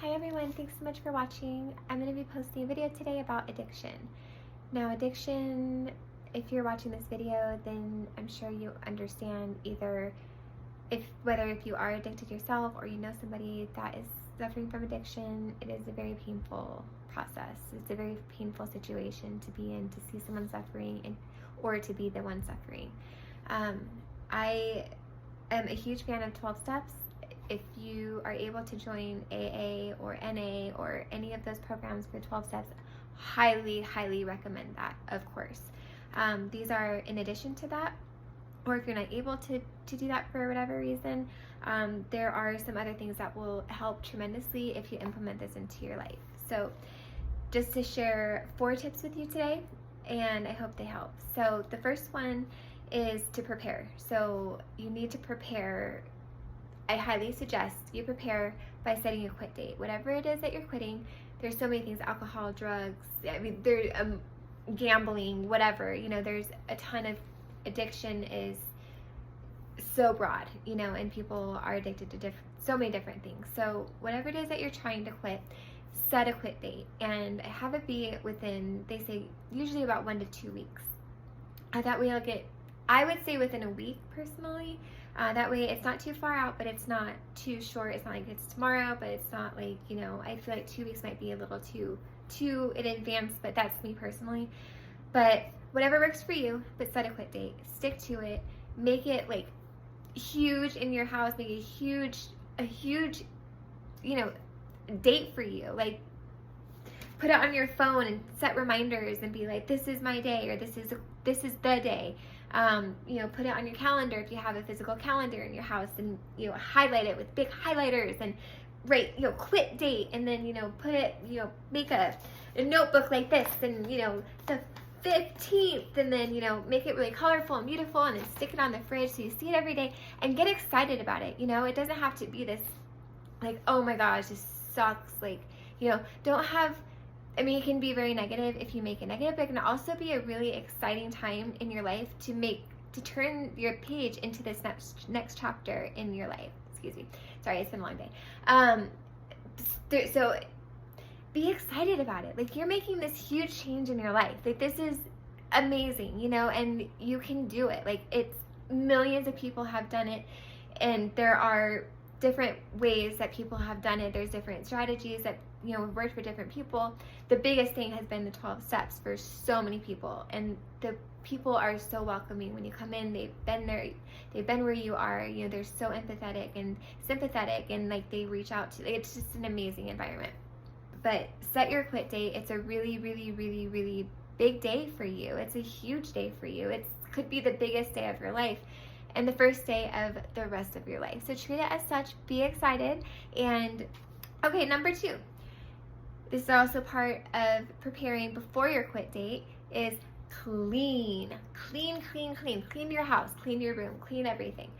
Hi everyone, thanks so much for watching. I'm going to be posting a video today about addiction. Now addiction, if you're watching this video, then I'm sure you understand either whether if you are addicted yourself or you know somebody that is suffering from addiction. It is a very painful process. It's a very painful situation to be in, to see someone suffering or to be the one suffering. I am a huge fan of 12 steps. If you are able to join AA or NA or any of those programs for 12 steps, highly recommend that, of course. These are in addition to that, or if you're not able to do that for whatever reason, there are some other things that will help tremendously if you implement this into your life. So just to share 4 tips with you today, and I hope they help. So the first one is to prepare. So you need to prepare. I highly suggest you prepare by setting a quit date. Whatever it is that you're quitting, there's so many things: alcohol, drugs, gambling, whatever. There's a ton of addiction is so broad, and people are addicted to so many different things. So whatever it is that you're trying to quit, set a quit date and have it be within, they say, usually about 1 to 2 weeks. That way I would say within a week personally. That way it's not too far out, but it's not too short. It's not like it's tomorrow, but it's not like, I feel like 2 weeks might be a little too in advance, but that's me personally. But whatever works for you, but set a quit date. Stick to it. Make it like huge in your house. Make a huge, date for you. Like, put it on your phone and set reminders and be like, this is my day, or this is the day. Put it on your calendar if you have a physical calendar in your house, and highlight it with big highlighters and write quit date, and then put it, make a notebook like this, and the 15th, and then make it really colorful and beautiful, and then stick it on the fridge so you see it every day and get excited about it. It doesn't have to be this like, oh my gosh, this sucks, like, don't have, it can be very negative if you make it negative, but it can also be a really exciting time in your life to turn your page into this next chapter in your life. Excuse me. Sorry, it's been a long day. So be excited about it. Like, you're making this huge change in your life. Like, this is amazing, and you can do it. Like, it's millions of people have done it, and there are different ways that people have done it. There's different strategies that work for different people. The biggest thing has been the 12 steps for so many people, and the people are so welcoming when you come in. They've been there, they've been where you are. They're so empathetic and sympathetic, and like, they reach out to. It's just an amazing environment. But set your quit date. It's a really big day for you. It's a huge day for you. It could be the biggest day of your life, and the first day of the rest of your life. So treat it as such. Be excited. And okay, number 2. This is also part of preparing before your quit date, is clean your house, clean your room, clean everything.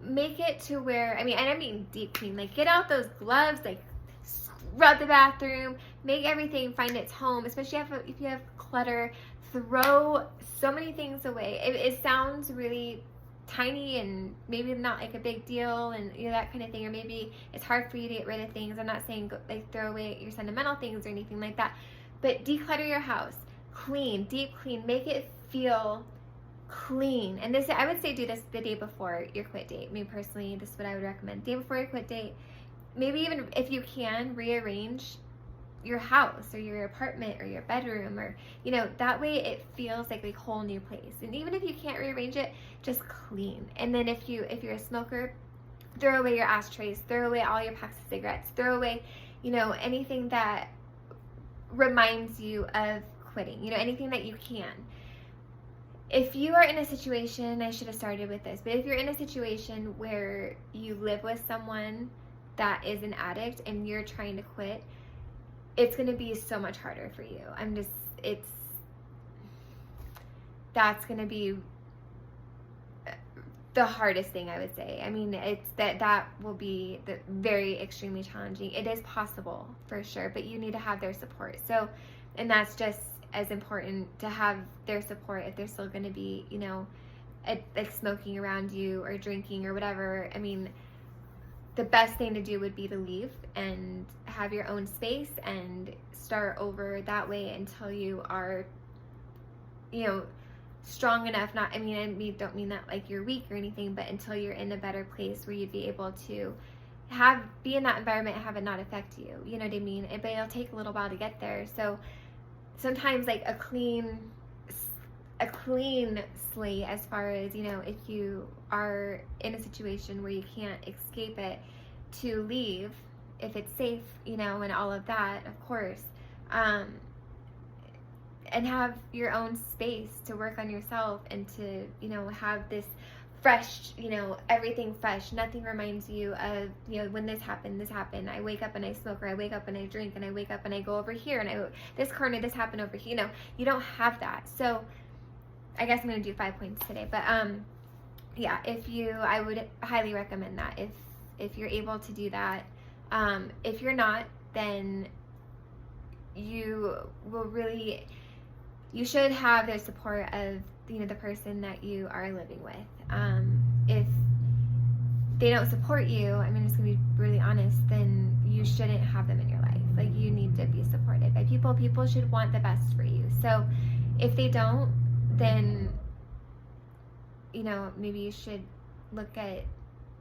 Make it to where, I mean deep clean. Like, get out those gloves, like scrub the bathroom, make everything find its home, especially if you have clutter. Throw so many things away. It sounds really tiny and maybe not like a big deal, and that kind of thing, or maybe it's hard for you to get rid of things. I'm not saying like throw away your sentimental things or anything like that, but declutter your house, clean, deep clean, make it feel clean. And this, I would say, do this the day before your quit date. Me personally, this is what I would recommend. Day before your quit date, maybe even if you can, rearrange your house or your apartment or your bedroom, or that way it feels like a whole new place. And even if you can't rearrange it, just clean. And then if you're a smoker, throw away your ashtrays, throw away all your packs of cigarettes, throw away anything that reminds you of quitting, anything that you can. If you are in a situation, I should have started with this, but if you're in a situation where you live with someone that is an addict and you're trying to quit, it's going to be so much harder for you. That's going to be the hardest thing, I would say. It's that will be very extremely challenging. It is possible for sure, but you need to have their support. So, and that's just as important, to have their support if they're still going to be, like smoking around you or drinking or whatever. The best thing to do would be to leave and have your own space and start over that way until you are, you know, strong enough. Not, I don't mean that like you're weak or anything, but until you're in a better place where you'd be able to be in that environment and have it not affect you. You know what I mean? But it'll take a little while to get there. So sometimes like a clean slate, as far as, you know, if you are in a situation where you can't escape it, to leave if it's safe, you know, and all of that, of course, and have your own space to work on yourself and to, you know, have this fresh, you know, everything fresh. Nothing reminds you of, you know, when this happened. I wake up and I smoke, or I wake up and I drink, and I wake up and I go over here, and this corner, this happened over here. You know, you don't have that. So I guess I'm going to do 5 points today, but yeah, I would highly recommend that if you're able to do that. If you're not, then you should have the support of, you know, the person that you are living with. If they don't support you, I'm just gonna be really honest, then you shouldn't have them in your life. Like, you need to be supported by people. People should want the best for you. So if they don't, then, you know, maybe you should look at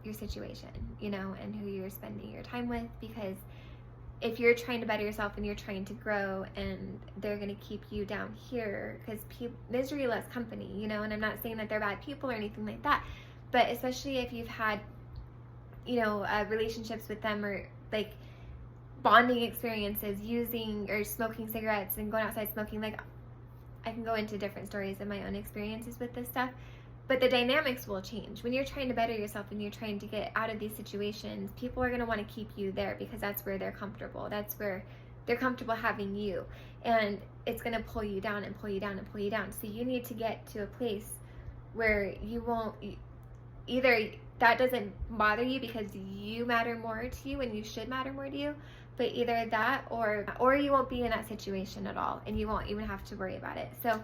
your situation, you know, and who you're spending your time with, because if you're trying to better yourself and you're trying to grow and they're going to keep you down here, because misery loves company, you know, and I'm not saying that they're bad people or anything like that, but especially if you've had, you know, relationships with them, or like bonding experiences, using or smoking cigarettes and going outside smoking, like I can go into different stories of my own experiences with this stuff. But the dynamics will change. When you're trying to better yourself and you're trying to get out of these situations, people are going to want to keep you there because that's where they're comfortable. That's where they're comfortable having you. And it's going to pull you down and pull you down and pull you down. So you need to get to a place where you won't, either that doesn't bother you because you matter more to you and you should matter more to you, but either that or you won't be in that situation at all and you won't even have to worry about it. So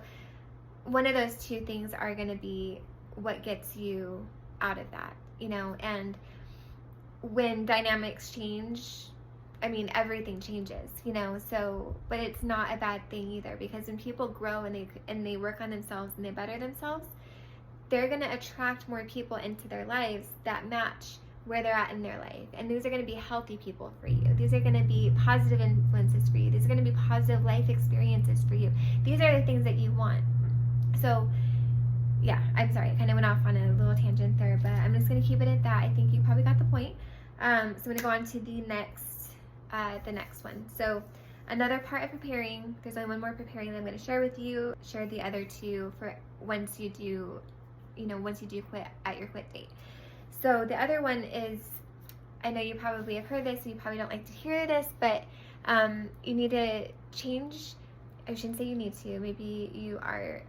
one of those two things are going to be what gets you out of that, you know. And when dynamics change, everything changes, you know. So, but it's not a bad thing either, because when people grow and they work on themselves and they better themselves, they're going to attract more people into their lives that match where they're at in their life. And these are going to be healthy people for you. These are going to be positive influences for you. These are going to be positive life experiences for you. These are the things that you want. So yeah, I'm sorry, I kind of went off on a little tangent there, but I'm just going to keep it at that. I think you probably got the point. So I'm going to go on to the next one. So another part of preparing, there's only one more preparing that I'm going to share with you. Share the other two for once you do quit at your quit date. So the other one is, I know you probably have heard this and you probably don't like to hear this, but you need to change. I shouldn't say you need to. Maybe you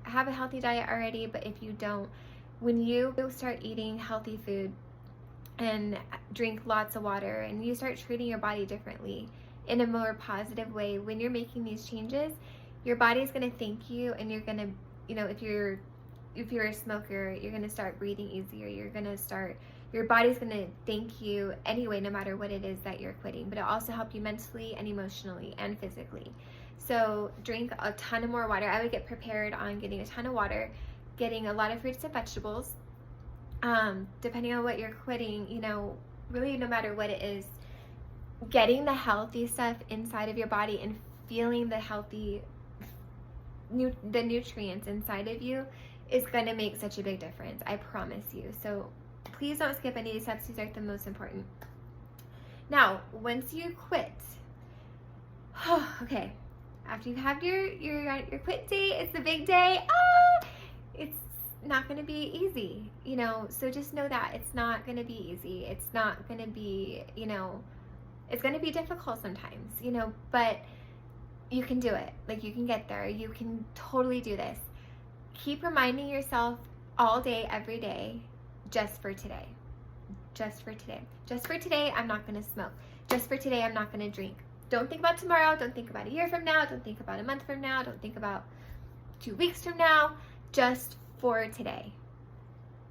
have a healthy diet already, but if you don't, when you start eating healthy food and drink lots of water and you start treating your body differently in a more positive way, when you're making these changes, your body's going to thank you, and you're going to, you know, if you're a smoker, you're going to start breathing easier. Your body's going to thank you anyway, no matter what it is that you're quitting, but it'll also help you mentally and emotionally and physically. So drink a ton of more water. I would get prepared on getting a ton of water, getting a lot of fruits and vegetables. Depending on what you're quitting, you know, really no matter what it is, getting the healthy stuff inside of your body and feeling the healthy, the nutrients inside of you is going to make such a big difference. I promise you. So please don't skip any of these steps. These are the most important. Now, once you quit, okay, after you have your quit date, it's the big day. It's not going to be easy, you know. So just know that it's not going to be easy. It's not going to be, you know, it's going to be difficult sometimes, you know, but you can do it. Like, you can get there. You can totally do this. Keep reminding yourself all day, every day, just for today. Just for today. Just for today, I'm not going to smoke. Just for today, I'm not going to drink. Don't think about tomorrow. Don't think about a year from now. Don't think about a month from now. Don't think about 2 weeks from now. Just for today.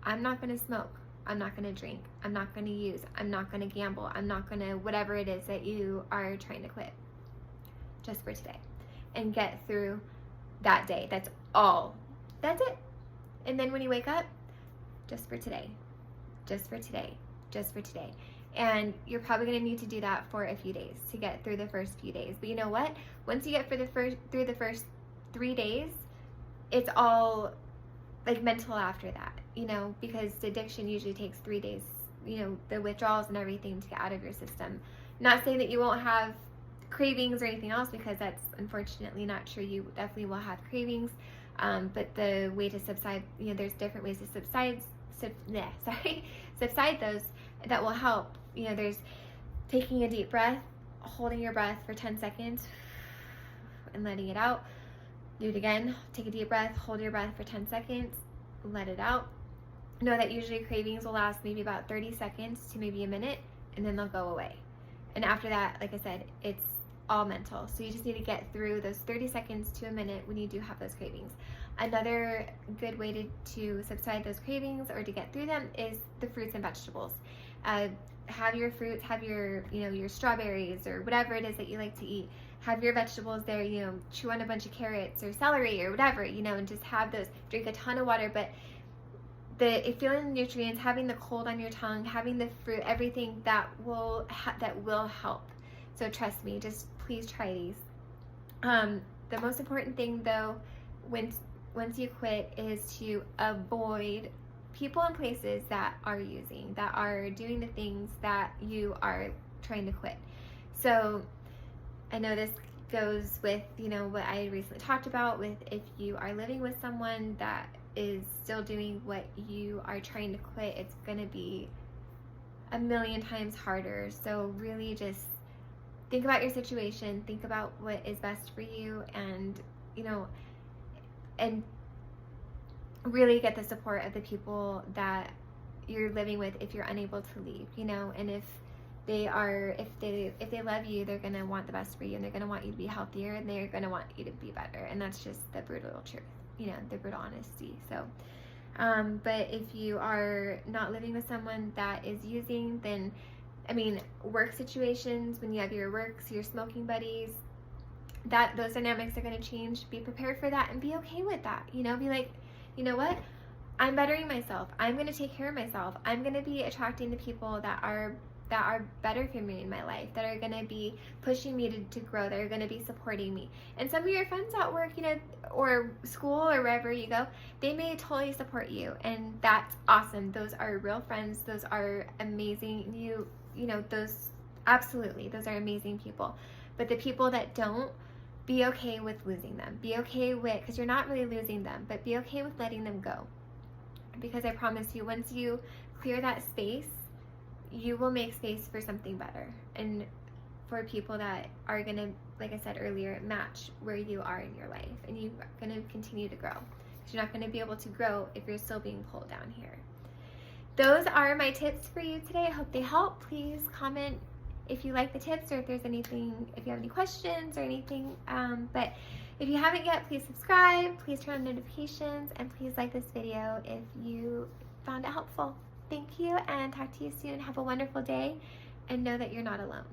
I'm not going to smoke. I'm not going to drink. I'm not going to use. I'm not going to gamble. I'm not going to whatever it is that you are trying to quit. Just for today. And get through that day. That's all. That's it. And then when you wake up, just for today. Just for today. Just for today. And you're probably going to need to do that for a few days to get through the first few days. But you know what? Once you get through the first 3 days, it's all like mental after that, you know, because addiction usually takes 3 days, you know, the withdrawals and everything to get out of your system. Not saying that you won't have cravings or anything else, because that's unfortunately not true. You definitely will have cravings, but the way to subside, you know, there's different ways to subside those that will help. You know, there's taking a deep breath, holding your breath for 10 seconds and letting it out. Do it again. Take a deep breath, hold your breath for 10 seconds, let it out. Know that usually cravings will last maybe about 30 seconds to maybe a minute, and then they'll go away. And after that, like I said, it's all mental. So you just need to get through those 30 seconds to a minute when you do have those cravings. Another good way to subside those cravings or to get through them is the fruits and vegetables. Have your fruits, have your, you know, your strawberries or whatever it is that you like to eat. Have your vegetables there, you know, chew on a bunch of carrots or celery or whatever, you know, and just have those. Drink a ton of water, but feeling the nutrients, having the cold on your tongue, having the fruit, everything that will help. So trust me, just please try these. The most important thing though, once you quit, is to avoid people and places that are doing the things that you are trying to quit. So I know this goes with, you know, what I recently talked about with if you are living with someone that is still doing what you are trying to quit, it's going to be a million times harder. So really just think about your situation, think about what is best for you, and, you know, and really get the support of the people that you're living with if you're unable to leave, you know. And if they love you, they're going to want the best for you, and they're going to want you to be healthier, and they're going to want you to be better. And that's just the brutal truth, you know, the brutal honesty. So but if you are not living with someone that is using, then I mean, work situations, when you have your works, your smoking buddies, those dynamics are going to change. Be prepared for that and be okay with that. You know, be like, you know what? I'm bettering myself. I'm going to take care of myself. I'm going to be attracting the people that are better for me in my life, that are going to be pushing me to grow, that are going to be supporting me. And some of your friends at work, you know, or school or wherever you go, they may totally support you, and that's awesome. Those are real friends. Those are amazing. You know, those are amazing people. But the people that don't, be okay with losing them. Be okay with, because you're not really losing them, but be okay with letting them go. Because I promise you, once you clear that space, you will make space for something better, and for people that are going to, like I said earlier, match where you are in your life, and you're going to continue to grow. Because you're not going to be able to grow if you're still being pulled down here. Those are my tips for you today. I hope they help. Please comment if you like the tips, or if there's anything, if you have any questions or anything. But if you haven't yet, please subscribe, please turn on notifications, and please like this video if you found it helpful. Thank you, and talk to you soon. Have a wonderful day, and know that you're not alone.